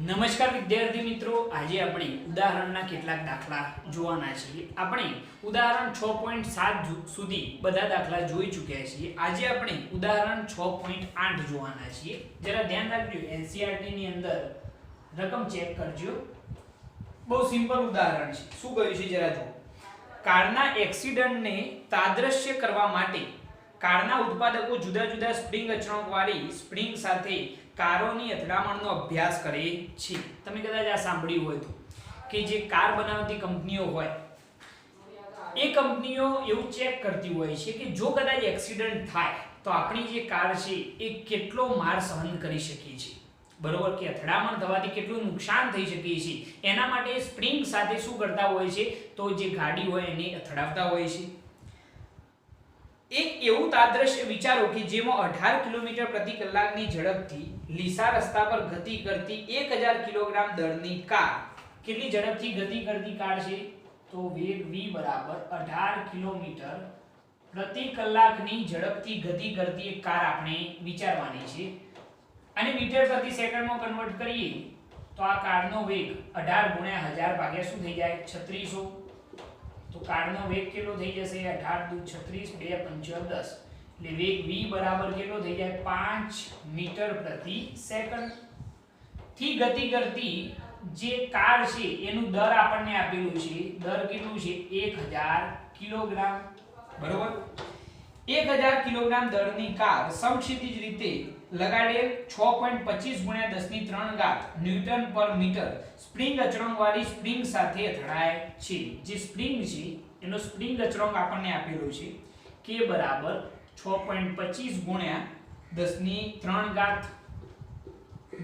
નમસ્કાર વિદ્યાર્થી મિત્રો, આજે આપણે ઉદાહરણના કેટલાક દાખલા જોવાના છીએ. આપણે ઉદાહરણ 6.7 સુધી બધા દાખલા જોઈ ચૂક્યા છીએ. આજે આપણે ઉદાહરણ 6.8 જોવાના છીએ. જરા ધ્યાન રાખજો, એનસીઈઆરટી ની અંદર રકમ ચેક કરજો. બહુ સિમ્પલ ઉદાહરણ છે. શું કહ્યું છે જરા જુઓ. કારના એક્સિડન્ટને તાદ્રશ્ય કરવા માટે કારના ઉત્પાદકો જુદા જુદા સ્પ્રિંગ અચળાંકવાળી સ્પ્રિંગ સાથે કારોની અથડામણનો અભ્યાસ કરે છે. તમે કદાચ આ સાંભળ્યું હોય તો કે જે કાર બનાવતી કંપનીઓ હોય એ કંપનીઓ એવું ચેક કરતી હોય છે કે જો કદાચ એક્સિડન્ટ થાય તો આપણી જે કાર છે એ કેટલો માર સહન કરી શકે છે, બરોબર, કે અથડામણ થવાથી કેટલું નુકસાન થઈ શકે છે. એના માટે સ્પ્રિંગ સાથે શું કરતા હોય છે, તો જે ગાડી હોય એને અથડાવતા હોય છે. એક એવું તાદ્રશ્ય વિચારો કે જેમાં 18 કિલોમીટર પ્રતિ કલાકની ઝડપથી લીસા રસ્તા પર ગતિ કરતી 1000 કિલોગ્રામ દળની કાર, કેટલી ઝડપથી ગતિ કરતી કાર છે, તો વેગ v બરાબર 18 કિલોમીટર પ્રતિ કલાકની ઝડપથી ગતિ કરતી એક કાર આપણે વિચારવાની છે. અને મીટર પ્રતિ સેકન્ડમાં કન્વર્ટ કરીએ તો આ કારનો વેગ 18 ગુણ્યા 1000 ભાગ્યા શું થઈ જાય, 3600. તો કારનો વેગ કેટલો થઈ જશે, 18 દુ 36, 2 5 10, એટલે વેગ v બરાબર કેટલો થઈ જાય, 5 મીટર પ્રતિ સેકન્ડ. થી ગતિ કરતી જે કાર છે એનું દર આપણને આપેલું છે, દર કેટલું છે, 1000 કિલોગ્રામ, બરોબર. 1000 કિલોગ્રામ દળની કાર સમક્ષિતિજ રીતે લગાડેલ 6.25 ગુણ્યા 10³ ન્યૂટન પર મીટર સ્પ્રિંગ અચળાંકવાળી સ્પ્રિંગ સાથે અથડાય છે. જે સ્પ્રિંગ છે એનો સ્પ્રિંગ અચળાંક આપણને આપેલો છે k બરાબર 6.25 ગુણ્યા 10³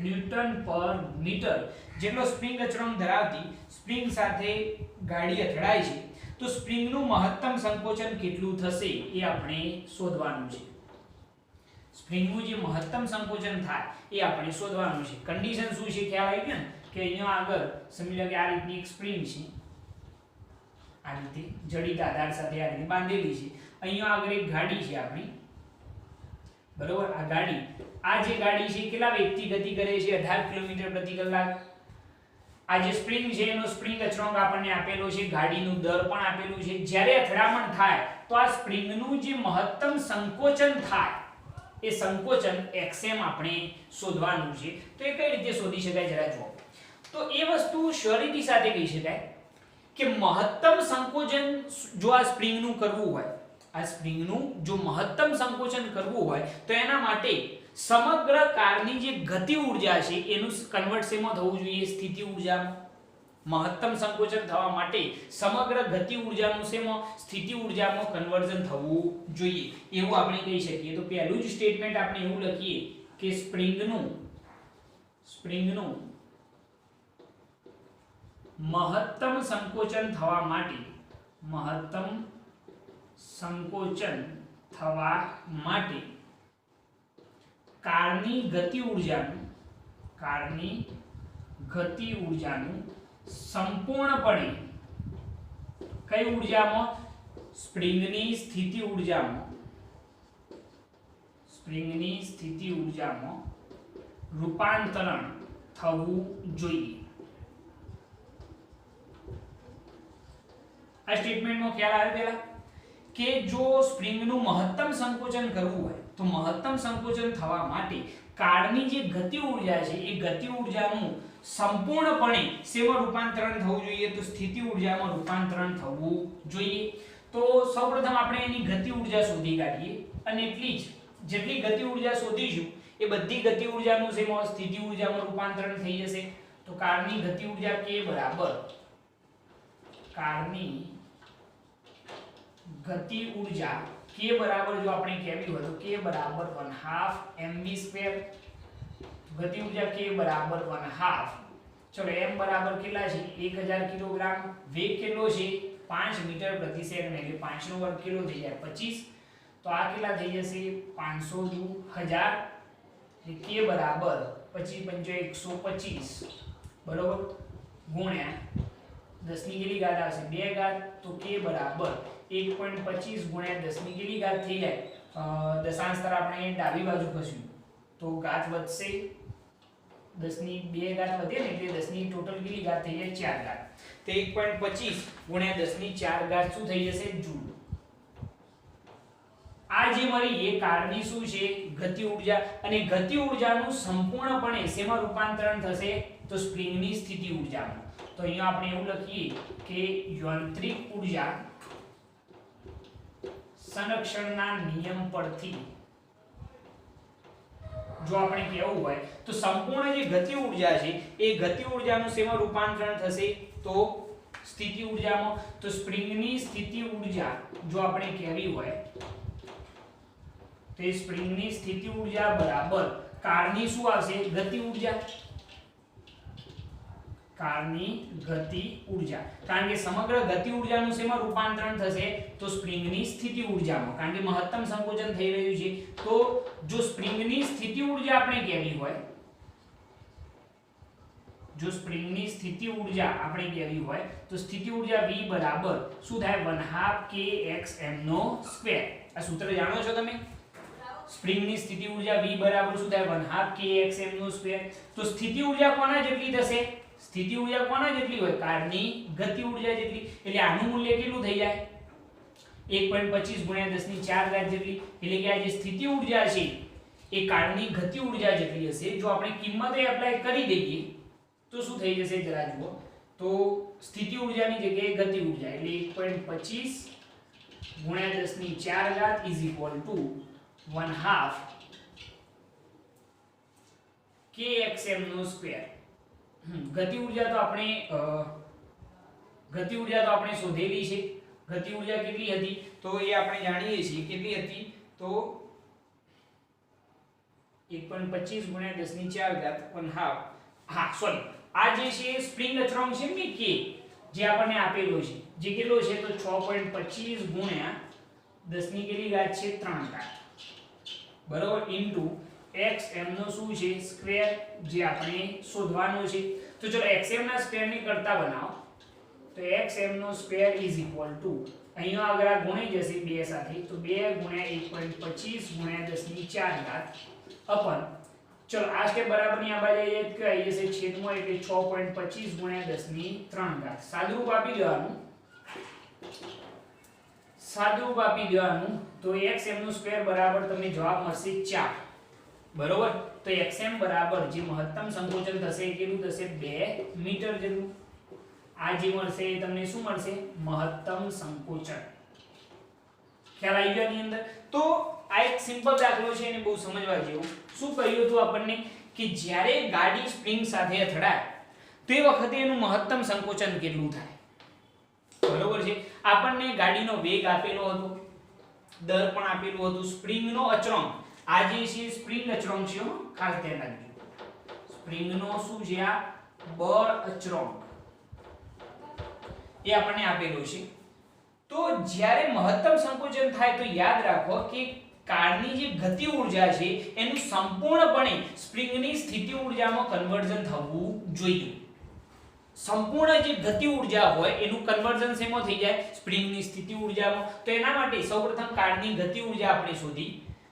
ન્યૂટન પર મીટર જેટલો સ્પ્રિંગ અચળાંક ધરાવતી સ્પ્રિંગ સાથે ગાડી અથડાય છે. તો સ્પ્રિંગનું મહત્તમ સંકોચન કેટલું થશે એ આપણે શોધવાનું છે. સ્પ્રિંગનું જે મહત્તમ સંકોચન થાય એ આપણે શોધવાનું છે. કન્ડિશન શું છે, ખ્યાલ આવી ગયો ને, કે અહીંયા આગળ સમજી લો કે આ રીતની એક સ્પ્રિંગ છે, આ રીતે જડિત આધાર સાથે આ રીતે બાંધેલી છે. અહીંયા આગળ એક ગાડી છે આપણી, બરોબર. આ જે ગાડી છે કેટલા વેગથી ગતિ કરે છે, 18 કિલોમીટર પ્રતિ કલાક. આ જે સ્પ્રિંગ છે એનો સ્પ્રિંગ અચળાંક આપણને આપેલો છે, ગાડીનું દર પણ આપેલું છે. જ્યારે અથડામણ થાય તો આ સ્પ્રિંગનું જે મહત્તમ સંકોચન થાય એ સંકોચન xm આપણે શોધવાનું છે. તો એ કઈ રીતે શોધી શકાય જરા જુઓ. તો એ વસ્તુ શ્યોરિટી સાથે કહી શકાય કે મહત્તમ સંકોચન જો આ સ્પ્રિંગનું કરવું હોય, આ સ્પ્રિંગનું જો મહત્તમ સંકોચન કરવું હોય તો એના માટે સમગ્ર કારની જે ગતિ ઊર્જા છે એનું કન્વર્ટ શેમાં થવું જોઈએ, સ્થિતિ ઊર્જામાં. મહત્તમ સંકોચન થવા માટે સમગ્ર ગતિ ઊર્જાનું શેમાં, સ્થિતિ ઊર્જામાં કન્વર્ઝન થવું જોઈએ, એવું આપણે કહી શકીએ. તો પહેલું જ સ્ટેટમેન્ટ આપણે એવું લખીએ કે સ્પ્રિંગનું મહત્તમ સંકોચન થવા માટે કારની ગતિ ઊર્જાનું સંપૂર્ણપણે કઈ ઊર્જામાં, સ્પ્રિંગની સ્થિતિ ઊર્જામાં રૂપાંતરણ થવું જોઈએ. આ સ્ટેટમેન્ટનો ખ્યાલ આવે પહેલા કે જો સ્પ્રિંગનું મહત્તમ સંકોચન કરવું હોય તો મહત્તમ સંકોચન થવા માટે કારની જે ગતિ ઊર્જા છે એ ગતિ ઊર્જાનું સંપૂર્ણપણે શેમાં રૂપાંતરણ થવું જોઈએ, તો સ્થિતિ ઊર્જામાં રૂપાંતરણ થવું જોઈએ. તો સૌપ્રથમ આપણે એની ગતિ ઊર્જા શોધી કાઢીએ અને એટલી જ જેટલી ગતિ ઊર્જા શોધીશું એ બધી ગતિ ઊર્જાનું શેમાં, સ્થિતિ ઊર્જામાં રૂપાંતરણ થઈ જશે. તો કારની ગતિ ઊર્જા k બરાબર જો આપણે કહેવી હોય તો k બરાબર 1/2 mv². ગતિ ઊર્જા k બરાબર 1/2. ચલો m બરાબર કેટલા છે, 1000 કિલોગ્રામ. વેગ કેટલો છે, 5 મીટર પ્રતિ સેકન્ડ, એટલે 5 નો વર્ગ કેટલો થઈ જાય, 25. તો આ કેટલા થઈ જશે, 500 દુ 1000, એટલે k બરાબર 25 × 5 = 125, બરોબર, ગુણ્યા 10³ આવશે 2 તો k બરાબર 1.25 ગુણ્યા 10³ થઈ જાય. દશાંશ તરફ આપણે ડાબી બાજુ ખસ્યું તો ઘાત વધશે 10 ની 2 ઘાત વધે ને એટલે 10 ની ટોટલ કેટલી ઘાત થઈ જાય 4 ઘાત. તો 1.25 ગુણ્યા 10 ની 4 ઘાત શું થઈ જશે જૂલ. આ જે મળી એ કાળની શું છે ગતિ ઊર્જા, અને ગતિ ઊર્જાનું સંપૂર્ણપણે શેમાં રૂપાંતરણ થશે તો સ્પ્રિંગની સ્થિતિ ઊર્જામાં. તો અહીંયા આપણે એવું લખીએ કે યાંત્રિક ઊર્જા સંરક્ષણના નિયમ પરથી જો આપણે કહેવું હોય તો સંપૂર્ણ જે ગતિ ઊર્જા છે એ ગતિ ઊર્જાનું શેમાં રૂપાંતરણ થશે તો સ્થિતિ ઊર્જામાં. તો સ્પ્રિંગની સ્થિતિ ઊર્જા જો આપણે કહેવી હોય તો સ્પ્રિંગની સ્થિતિ ઊર્જા બરાબર કાળની શું આવશે ગતિ ઊર્જા. કાળની ગતિ ઊર્જા, કારણ કે સમગ્ર ગતિ ઊર્જાનું શેમાં રૂપાંતરણ થશે તો સ્પ્રિંગની સ્થિતિ ઊર્જામાં, કારણ કે મહત્તમ સંકોચન થઈ રહ્યું છે. તો જો સ્પ્રિંગની સ્થિતિ ઊર્જા આપણે કહેવી હોય, જો સ્પ્રિંગની સ્થિતિ ઊર્જા આપણે કહેવી હોય તો સ્થિતિ ઊર્જા V બરાબર શું થાય 1/2 kxm નો સ્ક્વેર. આ સૂત્ર જાણો છો તમે? સ્પ્રિંગની સ્થિતિ ઊર્જા V બરાબર શું થાય 1/2 kxm નો સ્ક્વેર. તો સ્થિતિ ઊર્જા કોના જેટલી થશે? સ્થિતિ ઊર્જા કોના જેટલી હોય? કાળની ગતિ ઊર્જા જેટલી. એટલે આનું મૂલ્ય કેટલું થઈ જાય 1.25 ગુણ્યા 10 ની 4 ઘાત જેટલી. એટલે કે આ જે સ્થિતિ ઊર્જા છે એ કાળની ગતિ ઊર્જા જેટલી હશે. જો આપણે કિંમત એપ્લાય કરી દઈએ તો શું થઈ જશે જરા જુઓ. તો સ્થિતિ ઊર્જાની જગ્યાએ ગતિ ઊર્જા એટલે 1.25 ગુણ્યા 10 ની 4 ઘાત ઇઝ ઇક્વલ ટુ 1/2 kxm નો સ્ક્વેર. ગતિ ઊર્જા તો આપણે શોધેલી છે. ગતિ ઊર્જા કેટલી હતી તો એ આપણે જાણીએ છીએ. કેટલી હતી તો 1.25 ગુણ્યા 10 ની 4 ઘાત 1/2. હા સોરી, આ જે છે સ્પ્રિંગ અચળાંક છે ને કે જે આપણને આપેલો છે જે કેટલો છે તો 6.25 ગુણ્યા 10 ની કેટલી ઘાત છે 3 ઘાત બરોબર ઇન્ટુ xm નો શું છે સ્ક્વેર જે આપણે શોધવાનો છે. તો ચલો xm ના સ્ક્વેર ની કરતા બનાવો. તો xm નો સ્ક્વેર ઇઝ ઇક્વલ ટુ અહીંયા આગળ આ ગુણી જશે 2 સાથે. તો 2 ગુણ્યા 1.25 ગુણ્યા 10 ની 4 ઘાત અપન ચલો આ સ્ટેપ બરાબર ની આ બાજુ આવી કે આવી જશે છેદમાં એટલે 6.25 ગુણ્યા 10 ની 3 ઘાત. સાદુરૂપ આપી દેવાનું. સાદુરૂપ આપી દેવાનું. તો xm નો સ્ક્વેર બરાબર તમને જવાબ મળશે 4 બરોબર. તો xm બરાબર જે મહત્તમ સંકોચન થશે એ કેટલું થશે 2 મીટર જેટલું. આ જે મળશે એ તમને શું મળશે મહત્તમ સંકોચન. ખ્યાલ આવી ગયો ની અંદર. તો આ એક સિમ્પલ દાખલો છે અને બહુ સમજવા જેવું. શું કહ્યું હતું આપણને કે જ્યારે ગાડી સ્પ્રિંગ સાથે અથડાય તે વખતે એનું મહત્તમ સંકોચન કેટલું થાય બરોબર છે. આપણને ગાડીનો વેગ આપેલો હતો, દર પણ આપેલું હતું, સ્પ્રિંગનો અચળાંક આ જે છે સ્પ્રિંગ અચળાંક છે ખાસ ધ્યાન રાખજો. સ્પ્રિંગનો શું છે આ બળ અચળાંક એ આપણને આપેલું છે. તો જ્યારે મહત્તમ સંકોચન થાય તો યાદ રાખો કે કાળની જે ગતિ ઊર્જા છે એનું સંપૂર્ણપણે સ્પ્રિંગની સ્થિતિ ઊર્જામાં કન્વર્ઝન થવું જોઈએ. સંપૂર્ણ જે ગતિ ઊર્જા હોય એનું કન્વર્ઝન શેમાં થઈ જાય સ્પ્રિંગની સ્થિતિ ઊર્જામાં. તો એના માટે સૌપ્રથમ કાળની ગતિ ઊર્જા આપણે શોધી.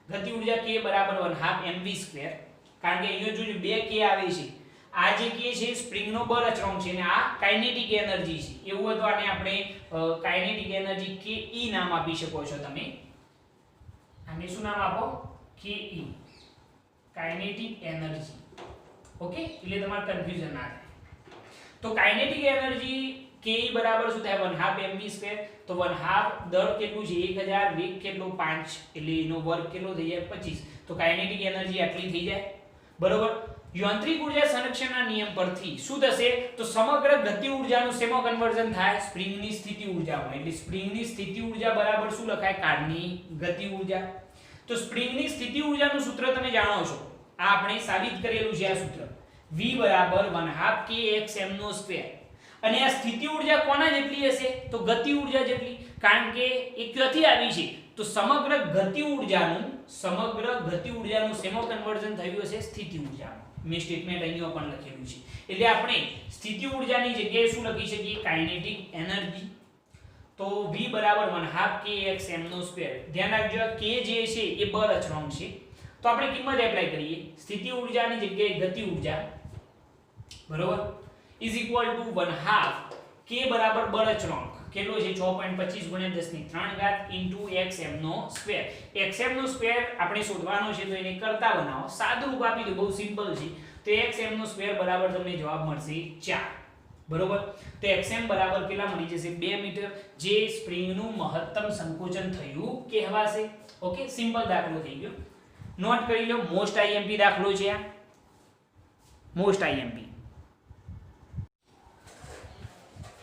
ગતિ ઊર્જા k બરાબર 1/2 mv². કારણ કે અહીંયા જોજો 2 k આવે છે. આ જે k છે સ્પ્રિંગનો બળ અચળાંક છે અને આ કાઇનેટિક એનર્જી છે. એવું હોય તો આને આપણે કાઇનેટિક એનર્જી ke નામ આપી શકો છો તમે. આને શું નામ આપો ke કાઇનેટિક એનર્જી. ઓકે, એટલે તમારે કન્ફ્યુઝન ના થાય. તો કાઇનેટિક એનર્જી ke બરાબર શું થાય 1/2 mv². તો 1/2 દળ કેટલું છે 1000, વેગ કેટલો 5 એટલે એનો વર્ગ કેટલો થઈ જાય 25. તો કાઇનેટિક એનર્જી આટલી થઈ જાય બરોબર. યાંત્રિક ઊર્જા સંરક્ષણના નિયમ પરથી શું થશે તો સમગ્ર ગતિ ઊર્જાનું શેમાં કન્વર્ઝન થાય સ્પ્રિંગની સ્થિતિ ઊર્જામાં. એટલે સ્પ્રિંગની સ્થિતિ ઊર્જા બરાબર શું લખાય કાળની ગતિ ઊર્જા. તો સ્પ્રિંગની સ્થિતિ ઊર્જાનું સૂત્ર તમે જાણો છો, આ આપણે સાબિત કરેલું છે. આ સૂત્ર V બરાબર 1/2 kxm નો સ્ક્વેર. અને આ સ્થિતિ ઊર્જા કોના જેટલી હશે તો ગતિ ઊર્જા જેટલી. કારણ કે એ ક્યાંથી આવી છે તો સમગ્ર ગતિ ઊર્જાનું શેમાં કન્વર્ઝન થયું હશે સ્થિતિ ઊર્જામાં. મેં સ્ટેટમેન્ટ અહીંયા પણ લખેલું છે. એટલે આપણે સ્થિતિ ઊર્જાની જગ્યાએ શું લખી શકીએ કાઇનેટિક એનર્જી. તો V બરાબર 1/2 kxm નો સ્ક્વેર. ધ્યાન રાખજો k જે છે એ બળ અચળાંક છે. તો આપણે કિંમત એપ્લાય કરીએ. સ્થિતિ ઊર્જાની જગ્યાએ ગતિ ઊર્જા બરોબર ઇઝ ઇક્વલ ટુ 1/2 k બરાબર બળ અચળાંક કેટલો છે 6.25 ગુણ્યા 10 ની 3 ઘાત ઇન્ટુ xm નો સ્ક્વેર xm નો સ્ક્વેર આપણે શોધવાનો છે તો એને કરતા બનાવો સાદુરૂપ આપી દો બહુ સિમ્પલ છે તો xm નો સ્ક્વેર બરાબર તમને જવાબ મળશે 4 બરોબર તો xm બરાબર કેટલા મળી જશે 2 મીટર જે સ્પ્રિંગ નું મહત્તમ સંકોચન થયું કહેવાશે ઓકે સિમ્પલ દાખલો થઈ ગયો નોટ કરી લો મોસ્ટ આઈએમપી દાખલો છે આ મોસ્ટ આઈએમપી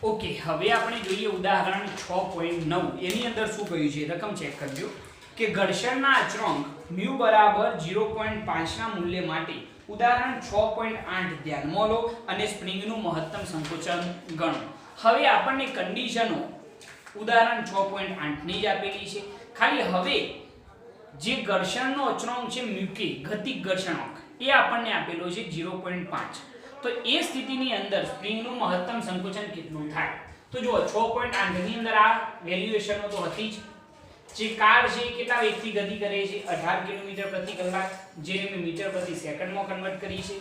ઓકે હવે આપણે જોઈએ ઉદાહરણ 6.9 એની અંદર શું કહ્યું છે રકમ ચેક કરજો કે ઘર્ષણના અચળાંક μ બરાબર 0.5 ના મૂલ્ય માટે ઉદાહરણ 6.8 ધ્યાનમાં લો અને સ્પ્રિંગનું મહત્તમ સંકોચન ગણો હવે આપણને કન્ડિશનો ઉદાહરણ 6.8 ની જ આપેલી છે ખાલી હવે જે ઘર્ષણનો અચળાંક છે μ k ગતિક ઘર્ષણાંક એ આપણને આપેલો છે 0.5 તો એ સ્થિતિની અંદર સ્પ્રિંગનું મહત્તમ સંકોચન કેટલું થાય તો જુઓ 6.8 ની અંદર આ વેલ્યુએશનો તો હતી જ જે કાર છે કેટલા વેગથી ગતિ કરે છે 18 કિલોમીટર પ્રતિ કલાક જેને મેં મીટર પ્રતિ સેકન્ડમાં કન્વર્ટ કરી છે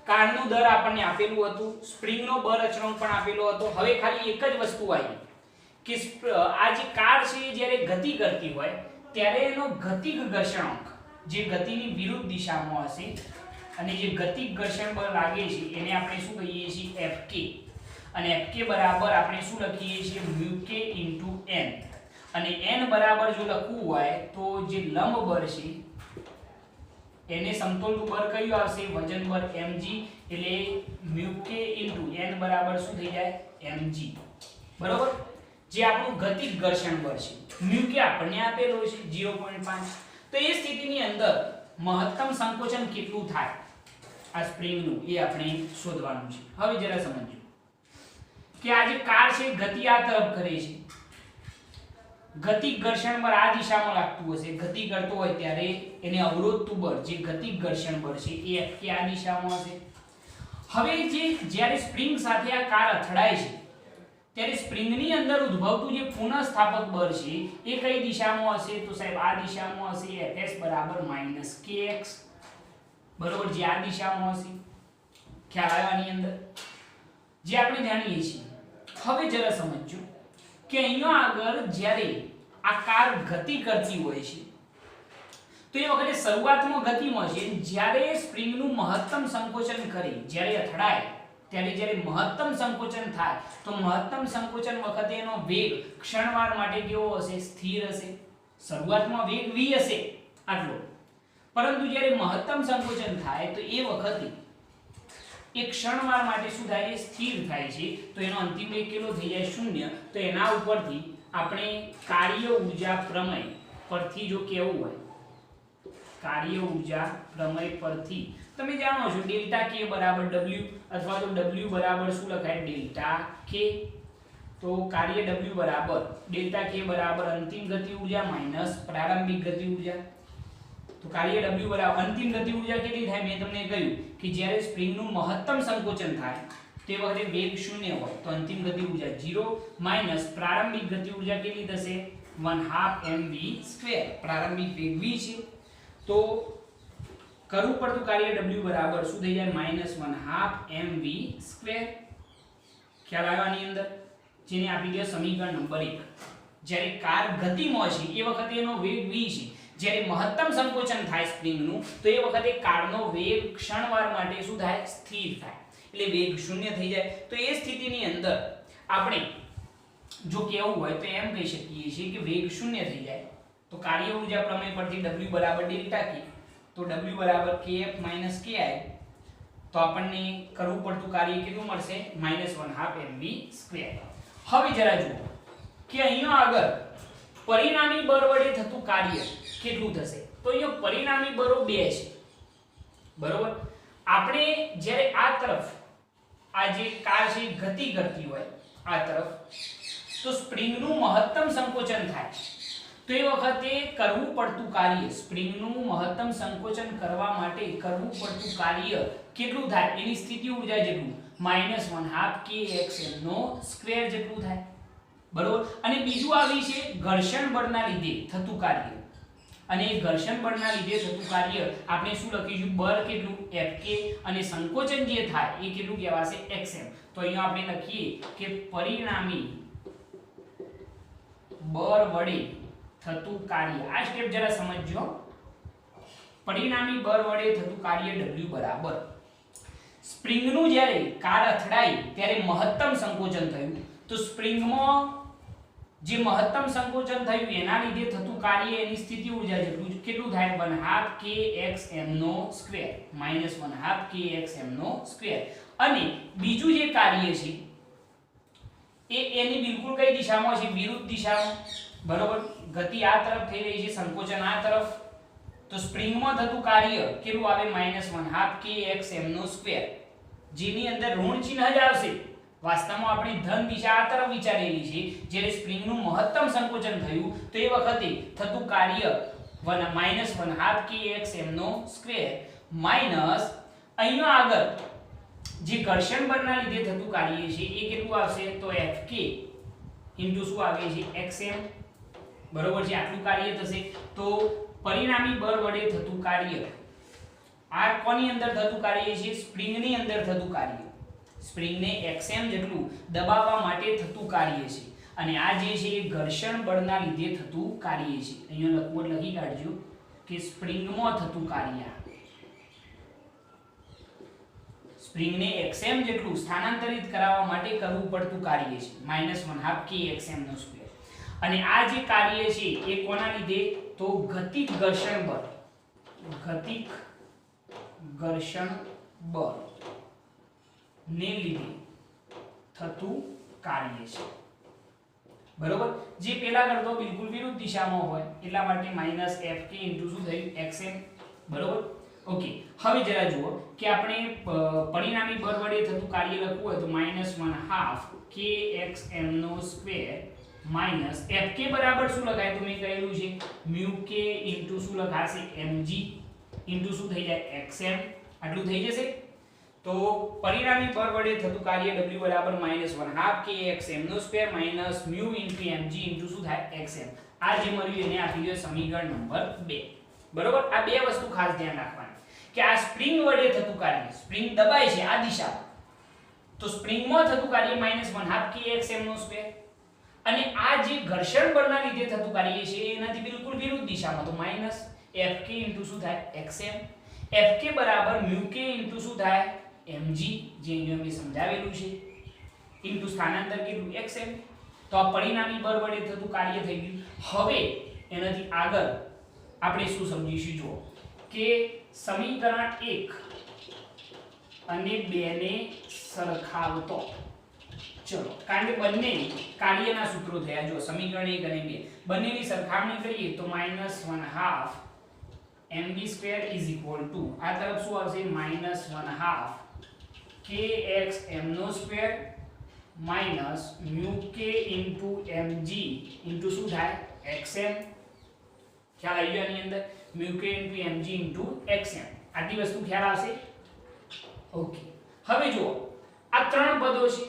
કારનો દર આપણને આપેલું હતું સ્પ્રિંગનો બળ અચળાંક પણ આપેલો હતો હવે ખાલી એક જ વસ્તુ આવી કે આ જે કાર છે જ્યારે ગતિ કરતી હોય ત્યારે એનો ગતિક ઘર્ષણાંક જે ગતિની વિરુદ્ધ દિશામાં હશે અને જે ગતિક ઘર્ષણ બળ લાગે છે એને આપણે શું કહીએ છીએ Fk અને Fk બરાબર આપણે શું લખીએ છીએ μk n અને n બરાબર જો લખવું હોય તો જે લંબ બળ છે એને સમતોલનું બળ કયું આવશે વજન બળ mg એટલે μk n બરાબર શું થઈ જાય mg બરોબર જે આપણું ગતિક ઘર્ષણ બળ છે μk આપણને આપેલો છે 0.5 તો એ સ્થિતિની અંદર મહત્તમ સંકોચન કેટલું થાય આ સ્પ્રિંગ નું એ આપણે શોધવાનું છે હવે જરા સમજો કે આ જે કાર છે ગતિ આ તરફ કરે છે ગતિક ઘર્ષણ બળ આ દિશામાં લાગતું હશે ગતિ કરતો હોય ત્યારે એને અવરોધતું બળ જે ગતિક ઘર્ષણ બળ છે એ Fk આ દિશામાં હશે હવે જે જ્યારે સ્પ્રિંગ સાથે આ કાર અથડાય છે ત્યારે સ્પ્રિંગની અંદર ઉદ્ભવતું જે પુનઃસ્થાપક બળ છે એ કઈ દિશામાં હશે તો સાહેબ આ દિશામાં હશે Fs બરાબર -kx બરોબર જે આ દિશામાં હશે ખ્યાલ આવ્યો આની અંદર જે આપણે જાણીએ છીએ હવે જરા સમજજો કે અહીંયા આગળ જ્યારે આ કાર ગતિ કરતી હોય છે તો એ વખતે શરૂઆતમાં ગતિમાં છે જ્યારે સ્પ્રિંગનું મહત્તમ સંકોચન કરી જ્યારે અથડાય ત્યારે જ્યારે મહત્તમ સંકોચન થાય તો મહત્તમ સંકોચન વખતે એનો વેગ ક્ષણવાર માટે કેવો હશે સ્થિર હશે શરૂઆતમાં વેગ v હશે આટલો પરંતુ જ્યારે મહત્તમ સંકોચન થાય તો એ વખતે એક ક્ષણવાર માટે શું થાય છે સ્થિર થાય છે તો એનો અંતિમ વેગ કેટલો થઈ જાય 0 તો એના ઉપરથી આપણે કાર્ય ઊર્જા પ્રમેય પરથી જો કેવું હોય કાર્ય ઊર્જા પ્રમેય પરથી તમે જાણો છો ડેલ્ટા k બરાબર w અથવા તો w બરાબર શું લખાય ડેલ્ટા k તો કાર્ય w બરાબર ડેલ્ટા k બરાબર અંતિમ ગતિ ઊર્જા માઈનસ પ્રારંભિક ગતિ ઊર્જા તો કાર્ય w બરાબર અંતિમ ગતિ ઊર્જા કેટલી થાય મેં તમને કહ્યું કે જ્યારે સ્પ્રિંગનું મહત્તમ સંકોચન થાય તે વખતે વેગ 0 હોય તો અંતિમ ગતિ ઊર્જા 0 માઈનસ પ્રારંભિક ગતિ ઊર્જા કેટલી થશે 1/2 mv2 પ્રારંભિક વેગ v છે તો કરવું પડતું કાર્ય w બરાબર શું થઈ જાય -1/2 mv2 ખ્યાલ આવ્યો આની અંદર જેને આપી દે સમીકરણ નંબર 1 જ્યારે કાર ગતિમાં છે એ વખતે એનો વેગ v છે જ્યારે મહત્તમ સંકોચન થાય સ્પ્રિંગનું તો એ વખતે કારનો વેગ ક્ષણવાર માટે શું થાય સ્થિર થાય એટલે વેગ 0 થઈ જાય તો એ સ્થિતિની અંદર આપણે જો કેવું હોય તો એમ કહી શકીએ છીએ કે વેગ 0 થઈ જાય તો કાર્ય ઊર્જા પ્રમેય પરથી w બરાબર ડેલ્ટા k તો w બરાબર kf ki તો આપણને કરવું પડતું કાર્ય કેટલું મળશે -1/2 mv2 હવે જરા જુઓ કે અહીંયા આગળ પરિણામી બળ વડે થતું કાર્ય કેટલું થશે તો અહીંયા પરિણામી બળો 2 છે બરોબર આપણે જ્યારે આ તરફ આ જે કાર છે ગતિ કરતી હોય આ તરફ તો સ્પ્રિંગનું મહત્તમ સંકોચન થાય તો એ વખતે કરવું પડતું કાર્ય સ્પ્રિંગનું મહત્તમ સંકોચન કરવા માટે કરવું પડતું કાર્ય કેટલું થાય એની સ્થિતિ ઊર્જા જેટલું -1/2 kxm નો સ્ક્વેર જેટલું થાય બરોબર અને બીજું આવી છે ઘર્ષણ બળના લીધે થતું કાર્ય અને એ ઘર્ષણ બળના લીધે થતું કાર્ય આપણે શું લખીશું બળ કેટલું Fk અને સંકોચન જે થાય એ કેટલું કહેવાશે xm તો અહીંયા આપણે લખીએ કે પરિણામી બળ વડે થતું કાર્ય આ સ્ટેપ જરા સમજજો પરિણામી બળ વડે થતું કાર્ય W બરાબર સ્પ્રિંગનું જ્યારે કાર અથડાઈ ત્યારે મહત્તમ સંકોચન થયું તો સ્પ્રિંગમાં જે મહત્તમ સંકોચન થયું એના લીધે થતું કાર્ય એની સ્થિતિ ઊર્જા જેટલું કેટલું થાય 1/2 kxm નો સ્ક્વેર -1/2 kxm નો સ્ક્વેર અને બીજું જે કાર્ય છે એ એની બિલકુલ કઈ દિશામાં છે વિરુદ્ધ દિશામાં બરોબર ગતિ આ તરફ થઈ રહી છે સંકોચન આ તરફ તો સ્પ્રિંગમાં થતું કાર્ય કેટલું આવે -1/2 kxm નો સ્ક્વેર જેની અંદર ઋણ ચિહ્ન જ આવશે વાસ્તવમાં આપણે ધન દિશા આ તરફ વિચારેલી છે જ્યારે સ્પ્રિંગનું મહત્તમ સંકોચન થયું તો એ વખતે થતું કાર્ય -1/2 kxm નો સ્ક્વેર માઈનસ અહીંયા આગળ જે ઘર્ષણ બળના લીધે થતું કાર્ય છે એ કેટલું આવશે તો Fk ઇન્ટુ શું આવે છે xm બરોબર છે આટલું કાર્ય થશે તો પરિણામી બળ વડે થતું કાર્ય આ કોની અંદર થતું કાર્ય છે સ્પ્રિંગની અંદર થતું કાર્ય સ્પ્રિંગને xm જેટલું દબાવવા માટે થતું કાર્ય છે અને આ જે છે એ ઘર્ષણ બળના લીધે થતું કાર્ય છે અહીંયા લખી કાઢજો કે સ્પ્રિંગમાં થતું કાર્ય સ્પ્રિંગને xm જેટલું સ્થાનાંતરિત કરાવવા માટે કરવું પડતું કાર્ય છે -1/2 kxm નો સ્ક્વેર અને આ જે કાર્ય છે એ કોના લીધે તો ગતિક ઘર્ષણ બળ ને લીધે થતું કાર્ય છે બરોબર જે પેલા કરતો બિલકુલ વિરુદ્ધ દિશામાં હોય એટલા માટે -fk શું થયું xm બરોબર ઓકે હવે જરા જુઓ કે આપણે પરિણામી બળ વડે થતું કાર્ય લખવું હોય તો -1/2 kxm નો સ્ક્વેર માઈનસ fk બરાબર શું લખાય તો મેં કહેલું છે μk શું લખાશે mg શું થઈ જાય xm આટલું થઈ જશે તો પરિણામી બળ વડે થતું કાર્ય W બરાબર -1/2 kxm નો સ્ક્વેર માઈનસ μ mg શું થાય xm આ જે મળ્યું એને આપી દો સમીકરણ નંબર 2 બરોબર આ બે વસ્તુ ખાસ ધ્યાન રાખવાની કે આ સ્પ્રિંગ વડે થતું કાર્ય સ્પ્રિંગ દબાય છે આ દિશામાં તો સ્પ્રિંગમાં થતું કાર્ય -1/2 kxm નો સ્ક્વેર અને આ જે ઘર્ષણ બળના લીધે થતું કાર્ય છે એનાથી બિલકુલ વિરુદ્ધ દિશામાં તો -fk શું થાય xm fk બરાબર μk શું થાય mg જે અહીંયા મેં સમજાવેલું છે ઇન્ટુ સ્થાનાંતર કેટલું xm તો આ પરિણામી બળ વડે થતું કાર્ય થઈ ગયું હવે એનાથી આગળ આપણે શું સમજીશું જુઓ કે સમીકરણ 1 અને 2 ને સરખાવતો ચલો કારણ કે બંને કાર્યના સૂત્રો થયા જો સમીકરણ 1 અને 2 બંનેની સરખામણી કરીએ તો -1/2 mv² આ તરફ શું આવશે -1/2 kxm નો સ્ક્વેર માઈનસ μk mg શું થાય xm ખ્યાલ આવી ગયો આની અંદર μk mg xm આટલી વસ્તુ ખ્યાલ આવશે ઓકે હવે જુઓ આ ત્રણ પદો છે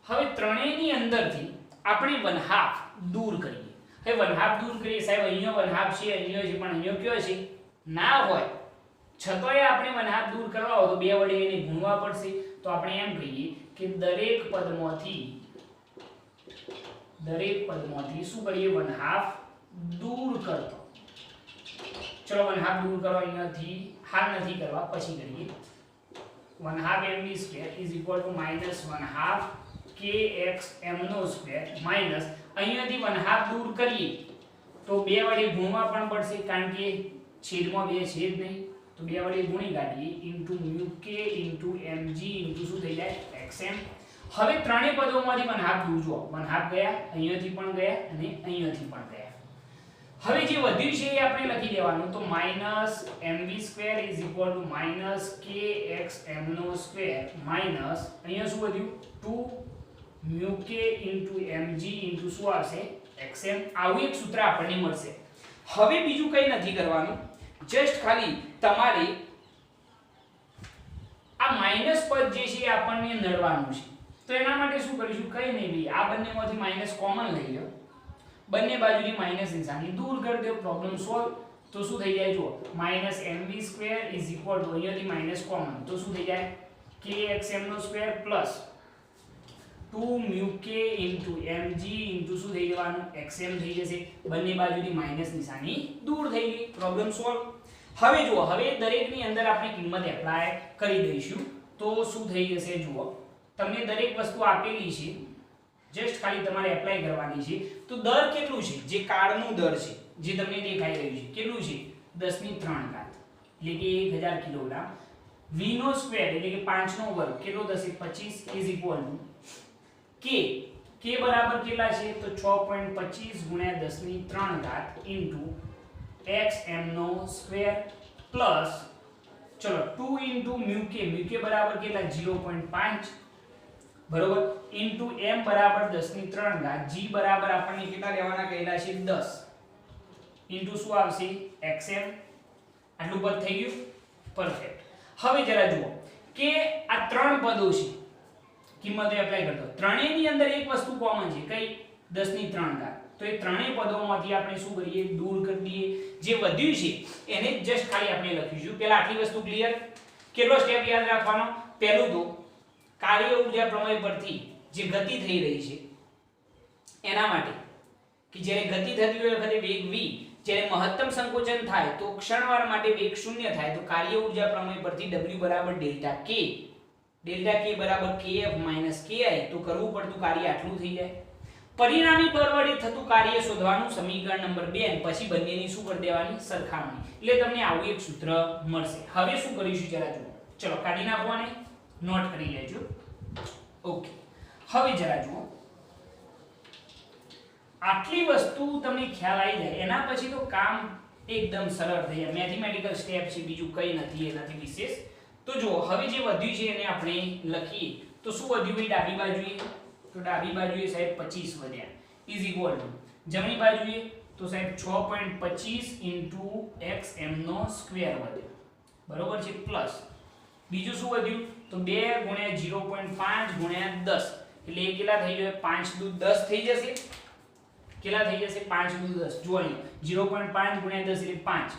હવે ત્રણેયની અંદરથી આપણે 1/2 દૂર કરીએ હવે 1/2 દૂર કરીએ સાહેબ અહીંયા 1/2 છે અહીંયા છે પણ અહીંયા કયો છે ના હોય છતોય આપણે 1/2 દૂર કરવા હોય તો બે વડે એને ગુણવા પડશે તો આપણે એમ કહીએ કે દરેક પદમાંથી શું કરીએ 1/2 દૂર કરતો ચલો 1/2 દૂર કરો અહીંયાથી હાલ નથી કરવા પછી કરીએ 1/2 mv² -1/2 kxm નો સ્ક્વેર માઈનસ અહીંયાથી 1/2 દૂર કરીએ તો બે વડે ગુણવા પણ પડશે કારણ કે છેદમાં બે છે જ નહીં તો બે વડે ગુણી કાઢીએ μk mg શું થઈ જાય xm હવે ત્રણેય પદોમાંથી 1/2 દૂર જો 1/2 ગયા અહીંયાથી પણ ગયા અને અહીંયાથી પણ ગયા હવે જે વધ્યું છે એ આપણે લખી દેવાનું તો -mv² kxm નો સ્ક્વેર માઈનસ અહીંયા શું વધ્યું 2 μk mg શું આવશે xm આવું એક સૂત્ર આપણને મળશે હવે બીજું કંઈ નથી કરવાનું જસ્ટ ખાલી તમારે આ માઈનસ પદ જે છે આપણને નડવાનું છે તો એના માટે શું કરીશું કંઈ નહીં ભાઈ આ બંનેમાંથી માઈનસ કોમન લઈ લો બંને બાજુની માઈનસ નિશાની દૂર કરી દો પ્રોબ્લેમ સોલ્વ તો શું થઈ જાય જુઓ -mv² ઇઝ ઇક્વલ ટુ અહીંયાથી માઈનસ કોમન તો શું થઈ જાય kxm નો સ્ક્વેર પ્લસ 2μk mg શું થઈ જવાનું xm થઈ જશે બંને બાજુથી માઈનસ નિશાની દૂર થઈ ગઈ પ્રોબ્લેમ સોલ્વ હવે જુઓ હવે દરેકની અંદર આપણે કિંમત એપ્લાય કરી દઈશું તો શું થઈ જશે જુઓ તમને દરેક વસ્તુ આપેલી છે જસ્ટ ખાલી તમારે એપ્લાય કરવાની છે તો દર કેટલું છે જે કાળનું દર છે જે તમને દેખાઈ રહ્યું છે કેટલું છે 10³ એટલે કે 1000 કિલોગ્રામ v નો સ્ક્વેર એટલે કે 5 નો વર્ગ કેટલો થશે 25 ઇઝ ઇક્વલ ટુ k બરાબર કેટલા છે તો 6.25 * 10³ ઇન્ટુ xm નો સ્ક્વેર પ્લસ ચલો 2 ઇન્ટુ μk બરાબર કેટલા 0.5 બરોબર ઇન્ટુ m બરાબર 10³ g બરાબર આપણને કેટલા લેવાના કહેલા છે 10 ઇન્ટુ શું આવશે xm આટલું પદ થઈ ગયું પરફેક્ટ હવે જરા જુઓ કે આ ત્રણ પદો છે કિંમતો એપ્લાય કરતો ત્રણેયની અંદર એક વસ્તુ કોમન છે કઈ 10³ તો એ ત્રણેય પદોમાંથી આપણે શું કરીએ દૂર કરી દઈએ જે વધ્યું છે એને જસ્ટ ખાલી આપણે લખીશું પહેલા આટલી વસ્તુ ક્લિયર કેટલો સ્ટેપ યાદ રાખવાનો પહેલું તો કાર્ય ઊર્જા પ્રમેય પરથી જે ગતિ થઈ રહી છે એના માટે કે જ્યારે ગતિ થતી હોય વખતે વેગ v જ્યારે મહત્તમ સંકોચન થાય તો ક્ષણવાર માટે વેગ 0 થાય તો કાર્ય ઊર્જા પ્રમેય પરથી w બરાબર ડેલ્ટા k બરાબર kf - ki તો કરવું પડતું કાર્ય આટલું થઈ જાય પરિણામી બળ વડે થતું કાર્ય શોધવાનું સમીકરણ નંબર 2 અને પછી બંનેની શું કરી દેવાની સરખામણી એટલે તમને આવું એક સૂત્ર મળશે હવે શું કરીશું જરા જુઓ ચલો કાઢી નાખો અને નોટ કરી લેજો ઓકે હવે જરા જુઓ આટલી વસ્તુ તમને ખ્યાલ આવી જાય એના પછી તો કામ એકદમ સરળ થઈ જાય મેથેમેટિકલ સ્ટેપ છે બીજું કંઈ નથી એ નથી વિશેષ તો જો હવે જે વધ્યું છે એને આપણે લખીએ તો શું વધ્યું ભાઈ ડાબી બાજુએ તો ડાબી બાજુએ સાહેબ 25 વધ્યા ઇઝ ઇક્વલ ટુ જમણી બાજુએ તો સાહેબ 6.25 * xm નો સ્ક્વેર વધ્યો બરોબર છે પ્લસ બીજું શું વધ્યું તો 2 * 0.5 * 10 એટલે એ કેટલા થઈ જશે 5 દુ 10 થઈ જશે કેટલા થઈ જશે 5 દુ 10 જો અહીં 0.5 * 10 એટલે 5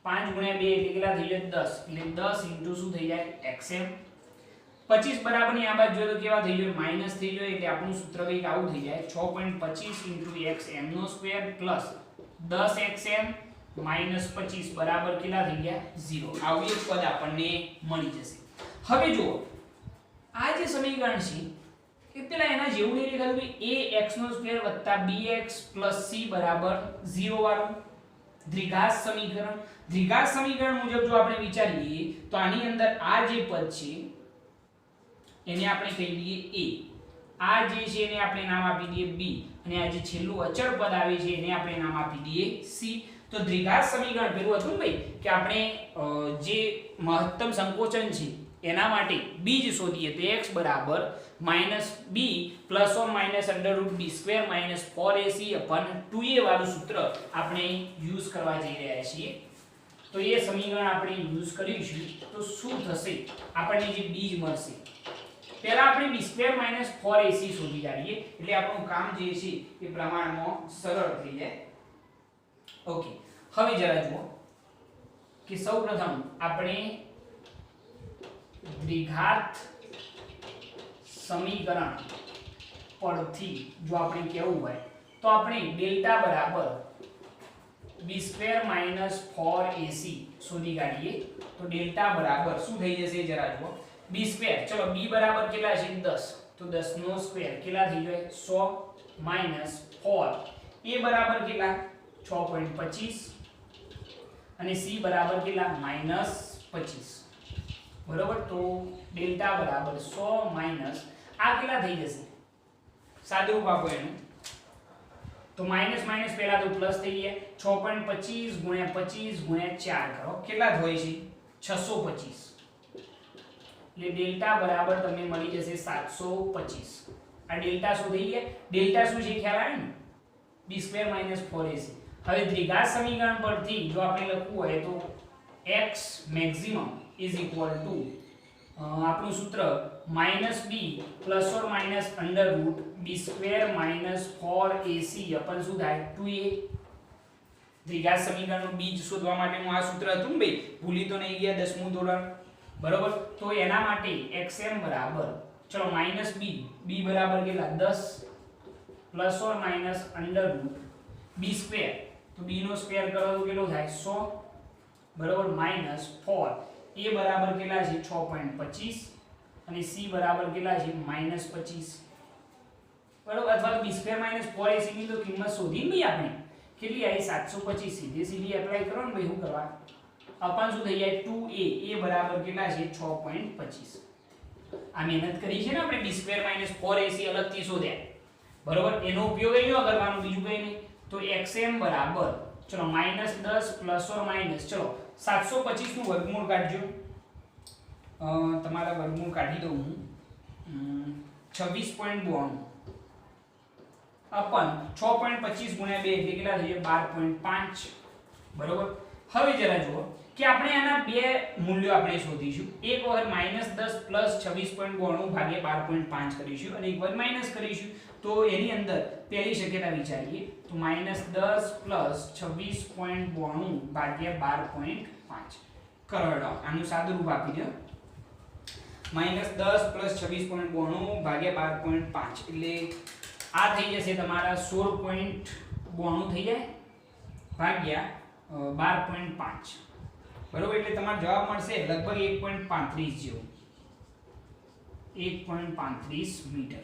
5 * 2 એટલે કેટલા થઈ જાય 10 એટલે 10 ઇન્ટુ શું થઈ જાય xm 25 બરાબર ની આ બાજુ જોઈએ તો કેવા થઈ જાય માઈનસ થઈ જાય એટલે આપણું સૂત્ર કંઈક આવું થઈ જાય 6.25 * xm નો સ્ક્વેર પ્લસ 10xm માઈનસ 25 બરાબર કેટલા થઈ ગયા 0 આવું એક પદ આપણને મળી જશે હવે જુઓ આ જે સમીકરણ છે એ પેલા એના જેવું નહીં લખાયું કે ax નો સ્ક્વેર વત્તા bx પ્લસ c બરાબર 0 વાળું દ્વિઘાત સમીકરણ મુજબ જો આપણે વિચારીએ તો આની અંદર આ જે પદ છે એને આપણે કહી દઈએ a આ જે છે એને આપણે નામ આપી દઈએ b અને આ જે છેલ્લું અચળ પદ આવે છે એને આપણે નામ આપી દઈએ c તો દ્વિઘાત સમીકરણ પેલું હતું ભાઈ કે આપણે જે મહત્તમ સંકોચન છે એના માટે b જ શોધીએ તો x બરાબર -b ± √b² - 4ac/2a વાળું સૂત્ર આપણે યુઝ કરવા જઈ રહ્યા છીએ તો એ સમીકરણ આપણે યુઝ કરીશું તો શું થશે આપણને જે b મળશે પહેલા આપણે b² - 4ac શોધી કાઢીએ એટલે આપણું કામ જે છે એ પ્રમાણમાં સરળ થઈ જાય ઓકે હવે જરા જુઓ કે સૌપ્રથમ આપણે દ્વિઘાત સમીકરણ પરથી જો આપણે કહેવું હોય તો આપણે ડેલ્ટા બરાબર b² - 4ac શોધી કાઢીએ તો ડેલ્ટા બરાબર શું થઈ જશે જરા જુઓ b² ચલો b બરાબર કેટલા છે 10 તો 10 નો સ્ક્વેર કેટલા થઈ જાય 100 - 4 a બરાબર કેટલા 6.25 અને c બરાબર કેટલા -25 બરોબર તો ડેલ્ટા બરાબર 100 આ કેટલા થઈ જશે સાદુરૂપ આપો એનું તો માઈનસ માઈનસ પહેલા તો પ્લસ થઈ ગયા 6.25 * 25 * 4 કરો કેટલા હોય છે 625 એટલે ડેલ્ટા બરાબર તમને મળી જશે 725 આ ડેલ્ટા શું થઈ ગયા ડેલ્ટા શું છે ખ્યાલ આવે ને b² - 4ac હવે દ્વિઘાત સમીકરણ પરથી જો આપણે લખવું હોય તો x maximum is equal to આપણું સૂત્ર -b ± √b² - 4ac अपन શું થાય 2a દ્વિઘાત સમીકરણનું બીજ શોધવા માટેનું આ સૂત્ર હતું ભાઈ, ભૂલી તો નહીં ગયા 10મું ધોરણ, બરોબર? તો એના માટે xm બરાબર, ચલો માઈનસ b, b બરાબર કેટલા 10 plus or minus under route b square, તો b નો સ્ક્વેર કરો તો કેટલો થાય 100, બરોબર? માઈનસ 4, a બરાબર કેટલા છે 6.25 અને c બરાબર કેટલા છે -25, બરોબર? અથવા તો b સ્ક્વેર માઈનસ 4ac ની તો કિંમત શોધી નહીં આપણે, કેટલી આવી 725, સીધે સીધી એપ્લાય કરો ને ભાઈ, શું કરવા અપન શું થઈ જાય 2a, a બરાબર કેટલા છે 6.25. આ મહેનત કરી છે ને આપણે, b સ્ક્વેર માઈનસ 4ac અલગથી શોધ્યા, બરોબર? એનો ઉપયોગ અહીંયા કરવાનો, બીજું કંઈ નહીં. તો xm બરાબર, ચલો -10 પ્લસ ઓર માઈનસ, ચલો 725 નું વર્ગમૂળ કાઢજો, તમારા વર્ગમૂળ કાઢી દઉં હું, 26.92 અપન 6.25 ગુણ્યા 2 એટલે કેટલા થઈ જાય 12.5, બરોબર? હવે જરા જુઓ કે આપણે આના બે મૂલ્યો આપણે શોધીશું, એક વખત -10 પ્લસ 26.92 ભાગ્યા 12.5 કરીશું અને એક વખત માઈનસ કરીશું. તો એની અંદર પહેલી શક્યતા વિચારીએ, તો -10 પ્લસ 26.92 ભાગ્યા 12.5 કરો. આનું સાદું રૂપ આપી દો, -10 પ્લસ 26.92 ભાગ્યા 12.5 એટલે આ થઈ જશે તમારા 16.92 થઈ જાય ભાગ્યા 12.5, બરોબર? એટલે તમારો જવાબ મળશે લગભગ 1.35 જેવો, 1.35 મીટર.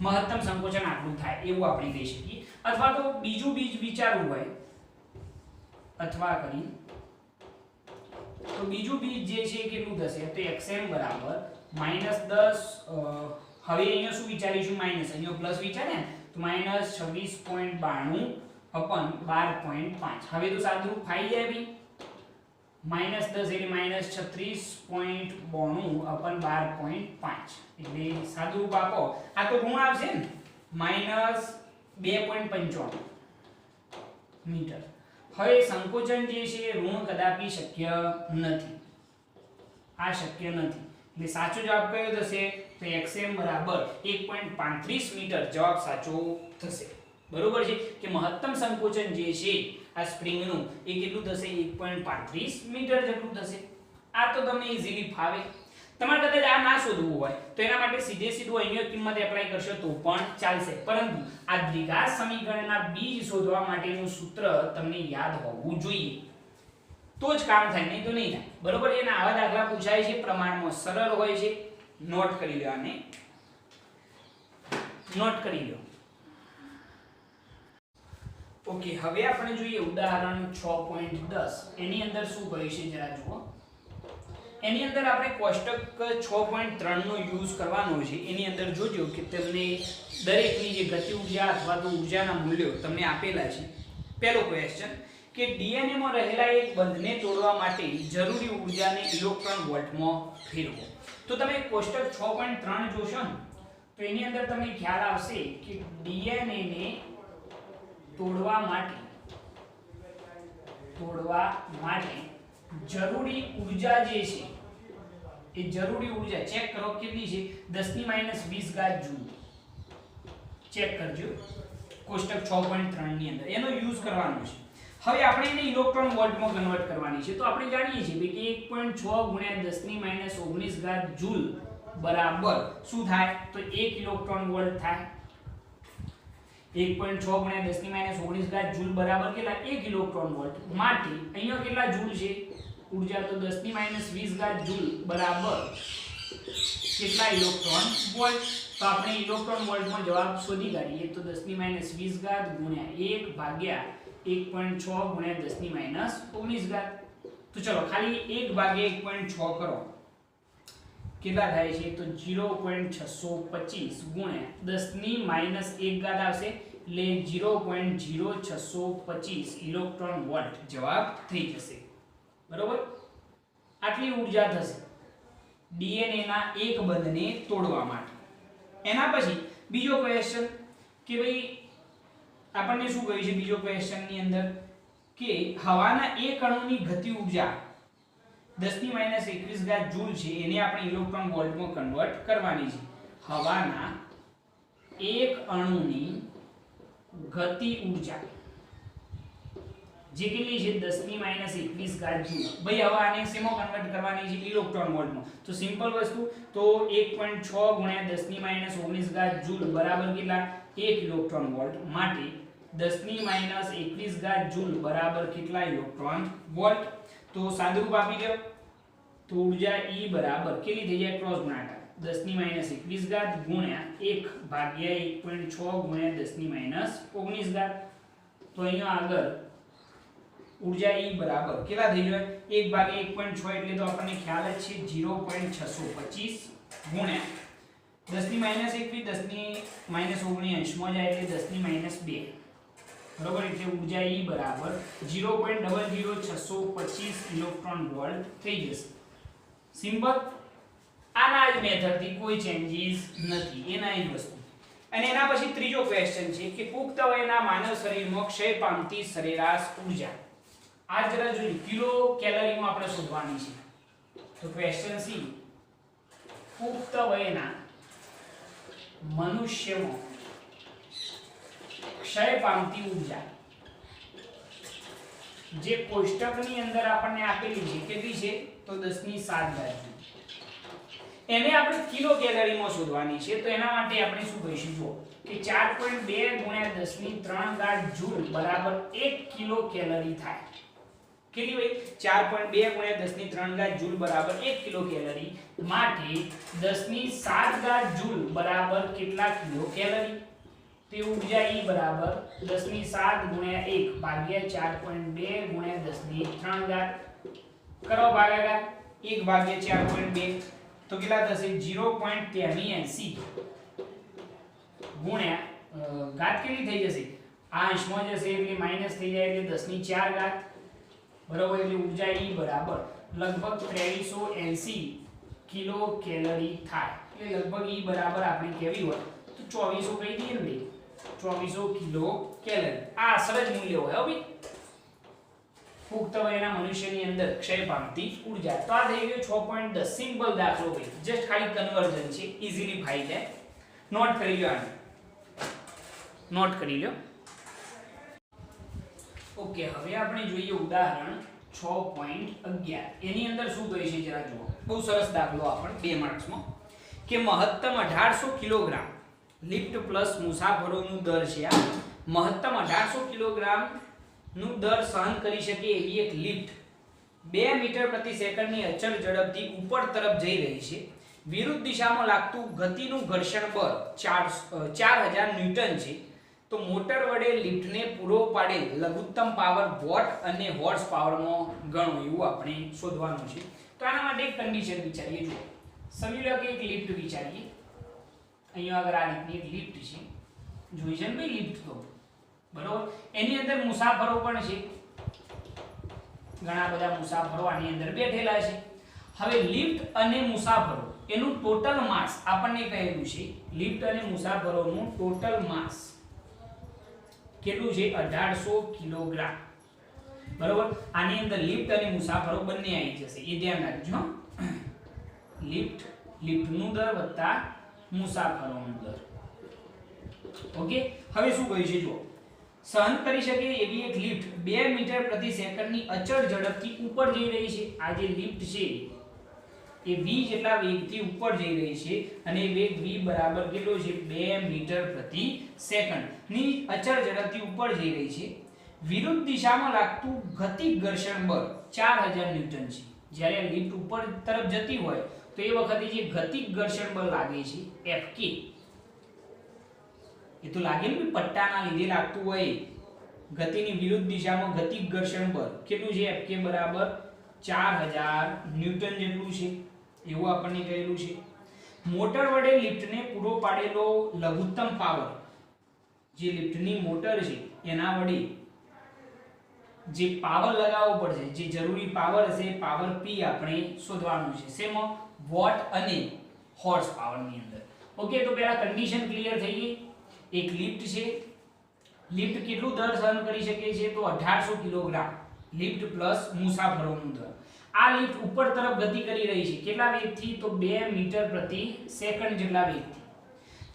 મહત્તમ સંકોચન આટલું થાય એવું આપણે કહી શકીએ. અથવા તો બીજું બીજ વિચારવું હોય, અથવા કરી તો બીજું બીજ જે છે કેટલું થશે, તો xm બરાબર -10, હવે અહીંયા શું વિચારીશું, માઈનસ, અહીંયા પ્લસ વિચારે ને, તો -26.92 અપન 12.5. હવે તો સાદું રૂપ થઈ જાય ભાઈ, -10 એટલે -36.92 અપન 12.5 એટલે સાદું રૂપ આપો, આ તો ઋણ આવશે ને, -2.95 મીટર. હવે સંકોચન જે છે ઋણ કદાપી શક્ય નથી, આ શક્ય નથી, એટલે સાચો જવાબ કયો થશે, તો xm બરાબર 1.35 મીટર જવાબ સાચો થશે, બરોબર છે? કે મહત્તમ સંકોચન જે છે આ સ્પ્રિંગનું એ કેટલું થશે, 1.35 મીટર જેટલું થશે. આ તો તમને ઈઝીલી ફાવે. તમારે કદાચ આ ના શોધવું હોય તો એના માટે સીધે સીધું અહીંયા કિંમત એપ્લાય કરશો તો પણ ચાલશે, પરંતુ આ દ્વિઘાત સમીકરણના બીજ શોધવા માટેનું સૂત્ર તમને યાદ હોવું જોઈએ, તો જ કામ થાય, નહીં તો નહીં થાય, બરોબર? એના આવા દાખલા પૂછાય છે, પ્રમાણમાં સરળ હોય છે, નોટ કરી લો, આને નોટ કરી લો. ઓકે, હવે આપણે જોઈએ ઉદાહરણ 6.10. એની અંદર શું કર્યું છે જરા જુઓ. એની અંદર આપણે કોષ્ટક 6.3 નો યુઝ કરવાનો છે. એની અંદર જોજો કે તમને દરેકની જે ગતિ ઊર્જા અથવા તો ઊર્જાના મૂલ્યો તમને આપેલા છે. પહેલો ક્વેશ્ચન કે ડીએનએ માં રહેલા એક બંધને તોડવા માટે જરૂરી ઊર્જાને ઇલેક્ટ્રોન વોલ્ટમાં ફેરવો. તો તમે કોષ્ટક 6.3 જોશો ને તો એની અંદર તમને ખ્યાલ આવશે કે ડીએનએ ને તોડવા માટે જરૂરી ઊર્જા જે છે એ જરૂરી ઊર્જા ચેક કરો કેટલી છે, 10 - 20 જૂલ. ચેક કરજો કોષ્ટક 6.3 ની અંદર એનો યુઝ કરવાનો છે. હવે આપણે એને ઇલેક્ટ્રોન વોલ્ટમાં કન્વર્ટ કરવાની છે. તો આપણે જાણીએ છીએ કે 1.6 × 10 - 19 જૂલ બરાબર શું થાય, તો 1 ઇલેક્ટ્રોન વોલ્ટ થાય. 1.6 × 10 - 19 જૂલ બરાબર કેટલા, 1 ઇલેક્ટ્રોન વોલ્ટ. માટે અહીંયા કેટલા જૂલ છે ઊર્જા, તો 10 - 20 જૂલ બરાબર કેટલા ઇલેક્ટ્રોન વોલ્ટ. તો આપણે ઇલેક્ટ્રોન વોલ્ટમાં જવાબ શોધી કાઢીએ તો 10 - 20 ગુણ્યા 1 ભાગ્યા 1.6 ગુણ્યા 10 - 19. તો ચલો ખાલી 1 ભાગ્યા 1.6 કરો, કેટલા થાય છે, તો 0.625 ગુણ્યા 10 - 1 આવશે એટલે 0.0625 ઇલેક્ટ્રોન વોલ્ટ જવાબ થઈ જશે, બરોબર? આટલી ઊર્જા થશે ડીએનએ ના એક બંધને તોડવા માટે. એના પછી બીજો ક્વેશ્ચન કે ભાઈ આપણને શું કહ્યું છે બીજો ક્વેશ્ચન ની અંદર કે હવાના એક અણુની ગતિ ઊર્જા 10 - 21 જૂલ છે, એને આપણે ઇલેક્ટ્રોન વોલ્ટમાં કન્વર્ટ કરવાની છે. હવાના એક અણુની ગતિ ઊર્જા જે કેટલી છે 10 ની -21 ઘાત જૂલ. ભાઈ હવે આને શેમાં કન્વર્ટ કરવાની છે ઇલેક્ટ્રોન વોલ્ટમાં. તો સિમ્પલ વસ્તુ, તો 1.6 ગુણ્યા 10 ની -19 ઘાત જૂલ બરાબર કેટલા 1 ઇલેક્ટ્રોન વોલ્ટ. માટે 10 ની -21 ઘાત જૂલ બરાબર કેટલા ઇલેક્ટ્રોન વોલ્ટ. તો સાદુરૂપ આપી દો તો ઊર્જા E બરાબર કેટલી થઈ જાય ક્રોસ ગુણાકાર 10 ની -21 ઘાત ગુણ્યા 1 ભાગ્યા 1.6 ગુણ્યા 10 ની -19 ઘાત. તો અહીંયા આગળ ઊર્જા E બરાબર કેટલા થઈ જાય 1 ભાગ્યા 1.6 એટલે તો આપણને ખ્યાલ જ છે 0.625 ગુણ્યા 10 ની -21 10 ની -19 અંશમાં જાય એટલે 10 ની -2 બરોબર. એટલે ઊર્જા E બરાબર 0.00625 ઇલેક્ટ્રોન વોલ્ટ થઈ જશે. સિમ્પલ. આના જ મેથડ થી કોઈ ચેન્જીસ નથી, એના જ વસ્તુ. અને એના પછી ત્રીજો ક્વેશ્ચન છે કે પુખ્ત વયના માનવ શરીરમાં ક્ષય પામતી સરેરાશ ઊર્જા. આ જરા જોઈએ કિલો કેલરીમાં આપણે શોધવાની છે. તો ક્વેશ્ચન સી, પુખ્ત વયના મનુષ્યમાં ક્ષય પામતી ઊર્જા જે કોષ્ટકની અંદર આપણને આપેલી છે કેટલી છે તો 10 ની 7 ઘાત. એને આપણે કિલો કેલરીમાં શોધવાની છે. તો એના માટે આપણે શું કરીશું જો કે 4.2 ગુણ્યા 10 ની 3 ઘાત જૂલ બરાબર 1 કિલો કેલરી થાય. કેટલી ભાઈ 4.2 ગુણ્યા 10 ની 3 ઘાત જૂલ બરાબર 1 કિલો કેલરી. માટે 10 ની 7 ઘાત જૂલ બરાબર કેટલા કિલો કેલરી. તે ઊર્જા E બરાબર 10 ની 7 ગુણ્યા 1 ભાગ્યા 4.2 ગુણ્યા 10 ની 3 ઘાત. કરો ભાગાકાર 1 ભાગ્યા 4.2 તો કેટલા થશે 0.83 ગુણ્યા ઘાત કેટલી થઈ જશે આ અંશમાં જશે એટલે માઈનસ થઈ જાય એટલે 10 ની 4 ઘાત. બરોબર. એટલે ઊર્જા E બરાબર લગભગ 2380 કિલો કેલરી થાય. એટલે લગભગ E બરાબર આપણે કેવી હોય તો 2400 કહી દઈએ ને 2400 કિલો કેલરી. આ અસર જ મૂલ્ય હોય હવે પુખ્ત વયના મનુષ્યની અંદર ક્ષય પામતી ઊર્જા. તો આ થઈ ગયો 6.10 સિમ્પલ દાખલો ભાઈ. જસ્ટ ખાલી કન્વર્ઝન છે, ઈઝીલી ભાઈ જાય. નોટ કરી લો આને, નોટ કરી લો. ઓકે, હવે આપણે જોઈએ ઉદાહરણ 6.11. એની અંદર શું કહે છે જરા જુઓ. બહુ સરસ દાખલો આપણે 2 માર્ક્સમાં કે મહત્તમ 1800 કિલોગ્રામ લિફ્ટ પ્લસ મુસાફરોનું દર છે. આ મહત્તમ 1800 કિલોગ્રામ નું દર સહન કરી શકે એવી એક લિફ્ટ 2 મીટર પ્રતિ સેકન્ડની અચળ ઝડપથી ઉપર તરફ જઈ રહી છે. વિરુદ્ધ દિશામાં લાગતું ગતિનું ઘર્ષણ બળ 4000 ન્યૂટન છે. તો મોટર વડે લિફ્ટને પૂરો પાડેલ લઘુત્તમ પાવર વોટ અને હોર્સ પાવરમાં ગણો એવું આપણે શોધવાનું છે. તો આના માટે એક કન્ડિશન વિચારીએ. જો સમજી લો કે એક લિફ્ટ વિચારીએ. અહીંયા આગળ આ રીતની એક લિફ્ટ છે, જોઈ છે ને ભાઈ લિફ્ટ તો બરોબર. એની અંદર મુસાફરો પણ છે, ઘણા બધા મુસાફરો આની અંદર બેઠેલા છે. હવે લિફ્ટ અને મુસાફરો એનું ટોટલ માસ આપણને કહેલું છે. લિફ્ટ અને મુસાફરોનું ટોટલ માસ કેટલું છે 1800 કિલોગ્રામ. બરોબર. આની અંદર લિફ્ટ અને મુસાફરો બંને આવી જશે, એ ધ્યાન રાખજો. લિફ્ટનું દર વત્તા મુસાફરોનું દર. ઓકે. હવે શું કહ્યું છે જો સહન કરી શકે એવી એક લિફ્ટ 2 મીટર પ્રતિ સેકન્ડની અચળ ઝડપથી ઉપર જઈ રહી છે. આ જે લિફ્ટ છે એ v જેટલા વેગથી ઉપર જઈ રહી છે અને વેગ v બરાબર કેટલો છે 2 મીટર પ્રતિ સેકન્ડની અચળ ઝડપથી ઉપર જઈ રહી છે. વિરુદ્ધ દિશામાં લાગતું ગતિ ઘર્ષણ બળ 4000 ન્યૂટન છે. જ્યારે લિફ્ટ ઉપર તરફ જતી હોય તો એ વખતે જે ગતિ ઘર્ષણ બળ લાગે છે Fk, એ તો લાગે ને પટ્ટાના લીધે લાગતું હોય. ગતિની વિરુદ્ધ દિશામાં ગતિ ઘર્ષણ બળ કેટલું છે Fk બરાબર 4000 ન્યૂટન જેટલું છે એવું આપણને કહેલું છે. મોટર વડે લિફ્ટને પૂરો પાડેલો લઘુત્તમ પાવર, જે લિફ્ટની મોટર છે એના વડે જે પાવર લગાવવો પડશે, જે જરૂરી પાવર છે પાવર P આપણે શોધવાનું છે. શેમાં? વોટ અને હોર્સ પાવરની અંદર. ઓકે. તો પહેલા કન્ડિશન ક્લિયર થઈ ગઈ. એક લિફ્ટ છે, લિફ્ટ કેટલું દર સહન કરી શકે છે તો 1800 કિલોગ્રામ. લિફ્ટ પ્લસ મુસાફરોનું દર. આ લિફ્ટ ઉપર તરફ ગતિ કરી રહી છે કેટલા વેગથી તો 2 મીટર પ્રતિ સેકન્ડ જેટલા વેગથી.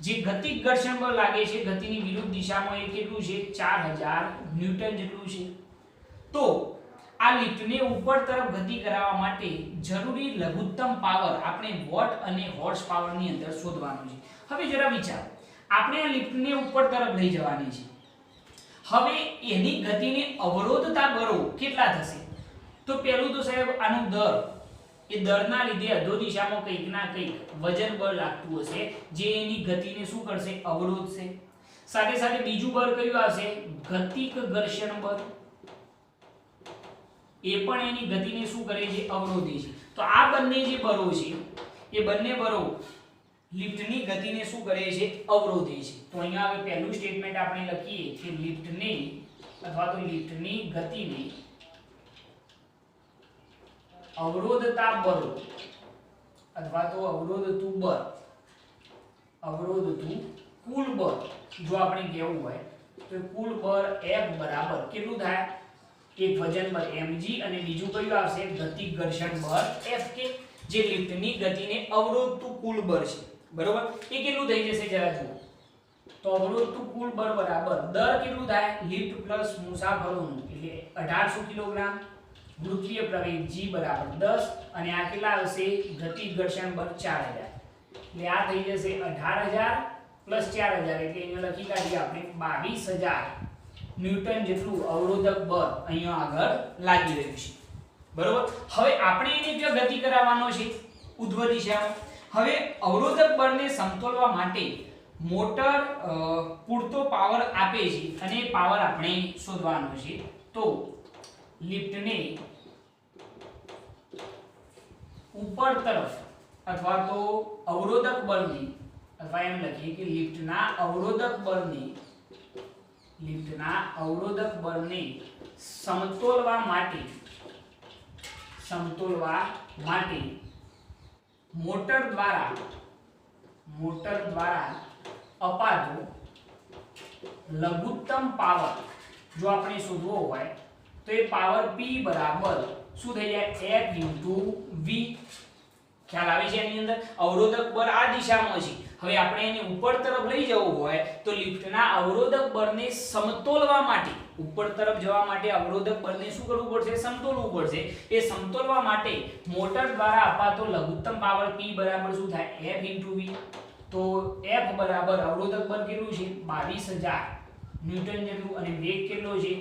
જે ગતિ ઘર્ષણ બળ લાગે છે ગતિની વિરુદ્ધ દિશામાં એ કેટલું છે 4000 ન્યૂટન જેટલું છે. તો આ લિફ્ટને ઉપર તરફ ગતિ કરાવવા માટે જરૂરી લઘુત્તમ પાવર આપણે વોટ અને હોર્સ પાવરની અંદર શોધવાનું છે. હવે જરા વિચારો, આપણે આ લિફ્ટને ઉપર તરફ લઈ જવાની છે. હવે એની ગતિને અવરોધતા બળો કેટલા થશે? તો પહેલું તો સાહેબ આનું દર, એ દરના લીધે અધો દિશામાં કંઈક ના કંઈક વજન બળ લાગતું હશે જે એની ગતિને શું કરશે? અવરોધશે. સાથે સાથે બીજું બળ કયું આવશે? ગતિક ઘર્ષણ બળ. એ પણ એની ગતિને શું કરે છે? અવરોધે છે. તો આ બંને જે બળો છે એ બંને બળો લિફ્ટની ગતિને શું કરે છે? અવરોધે છે. તો અહીંયા હવે પહેલું સ્ટેટમેન્ટ આપણે લખીએ કે લિફ્ટને અથવા તો લિફ્ટની ગતિને અવરોધતા બળો અથવા તો અવરોધતું બળ, અવરોધતું કુલ બળ જો આપણે કહેવું હોય તો કુલ બળ F બરાબર કેટલું થાય? એક વજન બળ mg અને બીજું કયું આવશે? ગતિક ઘર્ષણ બળ F કે જે લિફ્ટની ગતિને અવરોધતું કુલ બળ છે. બરોબર? એ કેટલું થઈ જશે જરા જુઓ. તો અવરોધતું કુલ બળ બરાબર દર કેટલું થાય? લિફ્ટ પ્લસ મુસાફરોનું એટલે 1800 કિલોગ્રામ, ગુરુત્વીય પ્રવેગ g બરાબર 10 અને આ કેટલા આવશે? ગતિક ઘર્ષણ બળ 4000. એટલે આ થઈ જશે 18000 પ્લસ 4000 એટલે અહીંયા લખી કાઢીએ આપણે 22000 ન્યૂટન જેટલું અવરોધક બળ અહીંયા આગળ લાગી રહ્યું છે. બરોબર? હવે આપણે એની જો ગતિ કરાવવાનો છે ઉધ્વ દિશામાં. હવે અવરોધક બળને સમતોલવા માટે મોટર પૂરતો પાવર આપે છે અને એ પાવર આપણે શોધવાનો છે. તો લિફ્ટને ઉપર તરફ અથવા તો અવરોધક બળની અથવા એમ લખીએ કે લિફ્ટના અવરોધક બળને સમતોલવા માટે મોટર દ્વારા અપાતો લઘુત્તમ પાવર જો આપણે શોધવો હોય તો એ પાવર P બરાબર શું થઈ જાય? F v. ખ્યાલ આવે છે? એની અંદર અવરોધક બળ આ દિશામાં છે. હવે આપણે એને ઉપર તરફ લઈ જવું હોય તો લિફ્ટના અવરોધક બળને સમતોલવા માટે, ઉપર તરફ જવા માટે અવરોધક બળને શું કરવું પડશે? સમતોલવું પડશે. એ સમતોલવા માટે મોટર દ્વારા અપાતો લઘુત્તમ પાવર P બરાબર શું થાય? F v. તો F બરાબર અવરોધક બળ કેટલું છે? 22000 ન્યૂટન જેટલું અને વેગ કેટલો છે?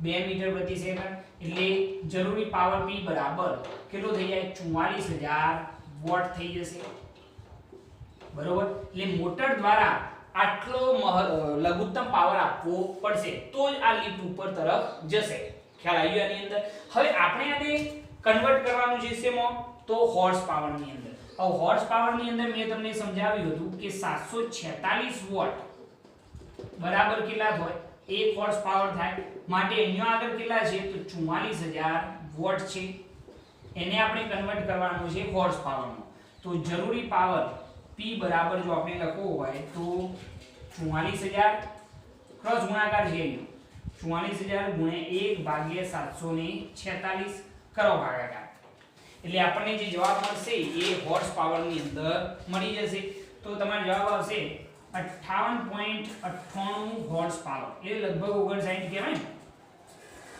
2 મીટર પ્રતિ સેકન્ડ. એટલે જરૂરી પાવર P બરાબર કેટલો થઈ જાય? 44000 વોટ થઈ જશે. બરોબર? એટલે મોટર દ્વારા આટલો લઘુત્તમ પાવર આપવો પડશે તો જ આ લિફ્ટ ઉપર તરફ જશે. ખ્યાલ આવ્યો આની અંદર? હવે આપણે આને કન્વર્ટ કરવાનું છે શેમાં? તો હોર્સ પાવરની અંદર. હવે હોર્સ પાવરની અંદર મેં તમને સમજાવ્યું હતું કે 746 વોટ બરાબર કેટલા થાય? 1 હોર્સ પાવર થાય. માટે અહીંયા આગળ કેટલા છે? તો 44000 વોટ છે. એને આપણે કન્વર્ટ કરવાનું છે હોર્સ પાવરમાં. તો જરૂરી પાવર P બરાબર જો આપણે લખવું હોય તો 44000 ક્રોસ ગુણાકાર છે અહીં 44000 ગુણ્યા 1/746 કરો ભાગાકાર. એટલે આપણને જે જવાબ મળશે એ હોર્સ પાવરની અંદર મળી જશે. તો તમારો જવાબ આવશે 58.98 હોર્સ પાવર. એ લગભગ 59 કહેવાય ને,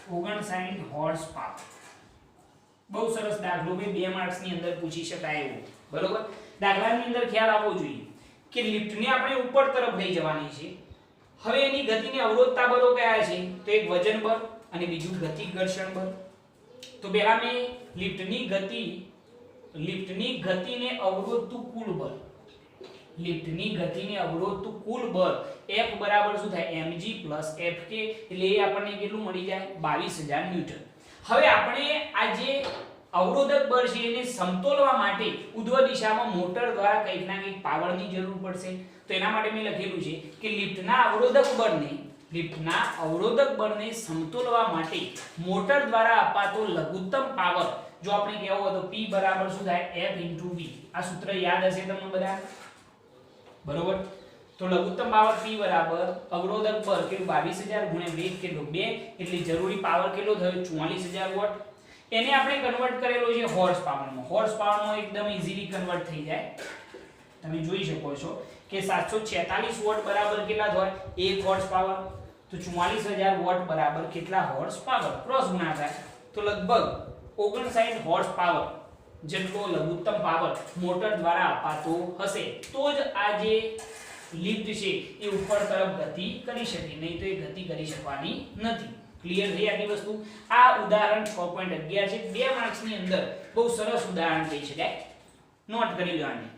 59 હોર્સ પાવર. બહુ સરસ દાખલો બે માર્ક્સ ની અંદર પૂછી શકાય એવો. બરોબર? દાખલાની અંદર ખ્યાલ આવવો જોઈએ કે લિફ્ટને આપણે ઉપર તરફ લઈ જવાની છે. હવે એની ગતિને અવરોધતા બળો કયા છે? તો એક વજન બળ અને બીજું ગતિક ઘર્ષણ બળ. તો પહેલા મેં લિફ્ટની ગતિને અવરોધતું કુલ બળ, લિફ્ટની ગતિને અવરોધતું કુલ બળ F બરાબર શું થાય? mg Fk. એટલે એ આપણને કેટલું મળી જાય? 22000 ન્યૂટન. હવે આપણે આ જે અવરોધક બળ છે એને સમતોલવા માટે ઉધ્વ દિશામાં મોટર દ્વારા કંઈક ના કંઈક પાવરની જરૂર પડશે. તો એના માટે મેં લખેલું છે કે લિફ્ટના અવરોધક બળને સમતોલવા માટે મોટર દ્વારા અપાતો લઘુત્તમ પાવર જો આપણે કહેવો હોય તો P બરાબર શું થાય? F v. આ સૂત્ર યાદ હશે તમને બધા. બરોબર? તો લઘુત્તમ પાવર P બરાબર અવરોધક બળ કેટલું? 22000 ગુણ્યા વેગ કેટલો? 2. એટલે જરૂરી પાવર કેટલો થયો? 44000 વોટ. એને આપણે કન્વર્ટ કરેલો છે હોર્સ પાવરમાં. હોર્સ પાવરમાં એકદમ ઈઝીલી કન્વર્ટ થઈ જાય. તમે જોઈ શકો છો કે 746 વોટ બરાબર કેટલા થાય? 1 હોર્સ પાવર. તો 44000 વોટ બરાબર કેટલા હોર્સ પાવર? ક્રોસ ગુણાકાર તો લગભગ 59 હોર્સ પાવર જેટલો લઘુત્તમ પાવર મોટર દ્વારા અપાતો હશે તો જ આ જે લિફ્ટ છે એ ઉપર તરફ ગતિ કરી શકે, નહીં તો એ ગતિ કરી શકવાની નથી. ક્લિયર છે આટલી વસ્તુ? આ ઉદાહરણ 6.11 છે. 2 માર્ક્સ ની અંદર બહુ સરસ ઉદાહરણ કહી શકાય, નોટ કરી લેવાની.